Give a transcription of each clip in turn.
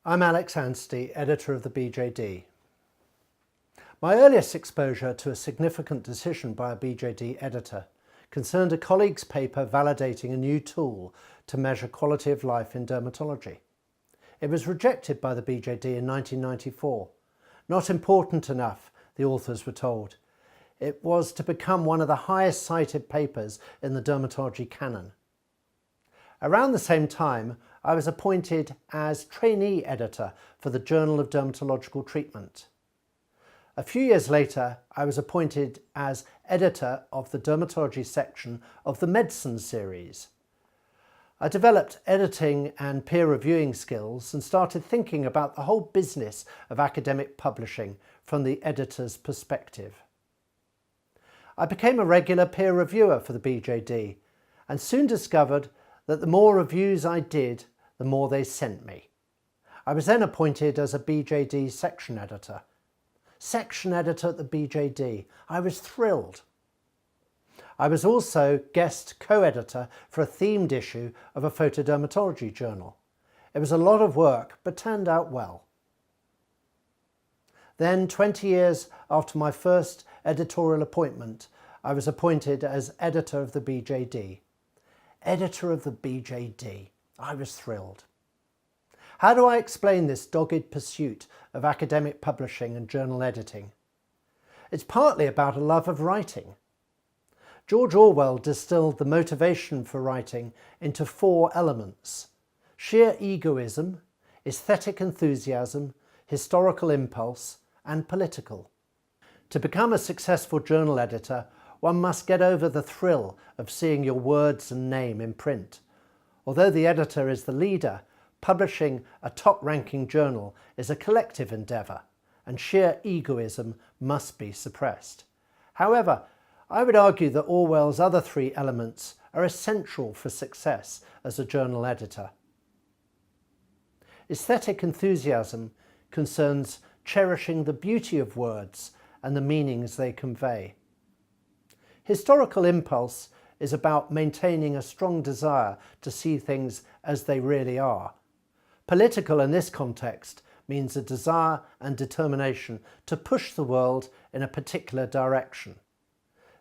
I'm Anstey, editor of the BJD. My earliest exposure to a significant decision by a BJD editor concerned a colleague's paper validating a new tool to measure quality of life in dermatology. It was rejected by the BJD in 1994. Not important enough, the authors were told. It was to become one of the highest cited papers in the dermatology canon. Around the same time, I was appointed as trainee editor for the Journal of Dermatological Treatment. A few years later, I was appointed as editor of the dermatology section of the Medicine series. I developed editing and peer reviewing skills and started thinking about the whole business of academic publishing from the editor's perspective. I became a regular peer reviewer for the BJD and soon discovered that the more reviews I did, the more they sent me. I was then appointed as a BJD section editor. Section editor at the BJD. I was thrilled. I was also guest co-editor for a themed issue of a photodermatology journal. It was a lot of work, but turned out well. Then, 20 years after my first editorial appointment, I was appointed as editor of the BJD. Editor of the BJD. I was thrilled. How do I explain this dogged pursuit of academic publishing and journal editing? It's partly about a love of writing. George Orwell distilled the motivation for writing into 4 elements: sheer egoism, aesthetic enthusiasm, historical impulse, and political. To become a successful journal editor, one must get over the thrill of seeing your words and name in print. Although the editor is the leader, publishing a top-ranking journal is a collective endeavour, and sheer egoism must be suppressed. However, I would argue that Orwell's other 3 elements are essential for success as a journal editor. Aesthetic enthusiasm concerns cherishing the beauty of words and the meanings they convey. Historical impulse is about maintaining a strong desire to see things as they really are. Political in this context means a desire and determination to push the world in a particular direction.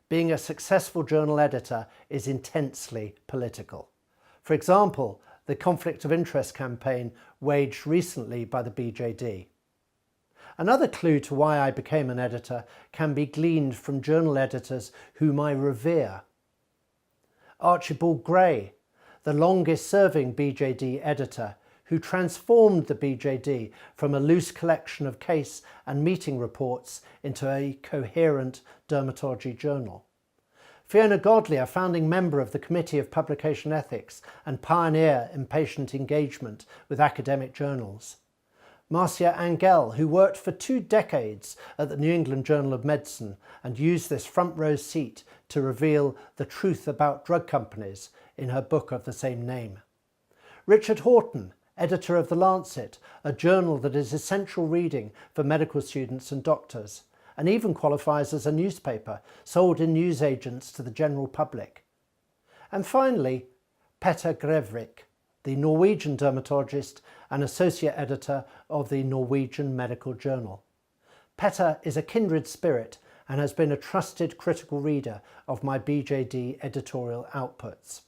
Being a successful journal editor is intensely political. For example, the conflict of interest campaign waged recently by the BJD. Another clue to why I became an editor can be gleaned from journal editors whom I revere. Archibald Gray, the longest-serving BJD editor, who transformed the BJD from a loose collection of case and meeting reports into a coherent dermatology journal. Fiona Godley, a founding member of the Committee of Publication Ethics and pioneer in patient engagement with academic journals. Marcia Angell, who worked for 2 decades at the New England Journal of Medicine and used this front row seat to reveal the truth about drug companies in her book of the same name. Richard Horton, editor of The Lancet, a journal that is essential reading for medical students and doctors, and even qualifies as a newspaper sold in newsagents to the general public. And finally, Petter Grevrik, the Norwegian dermatologist and associate editor of the Norwegian Medical Journal. Petter is a kindred spirit and has been a trusted critical reader of my BJD editorial outputs.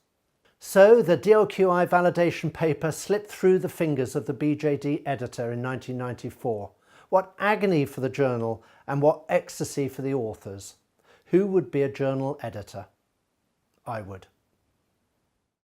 So the DLQI validation paper slipped through the fingers of the BJD editor in 1994. What agony for the journal and what ecstasy for the authors. Who would be a journal editor? I would.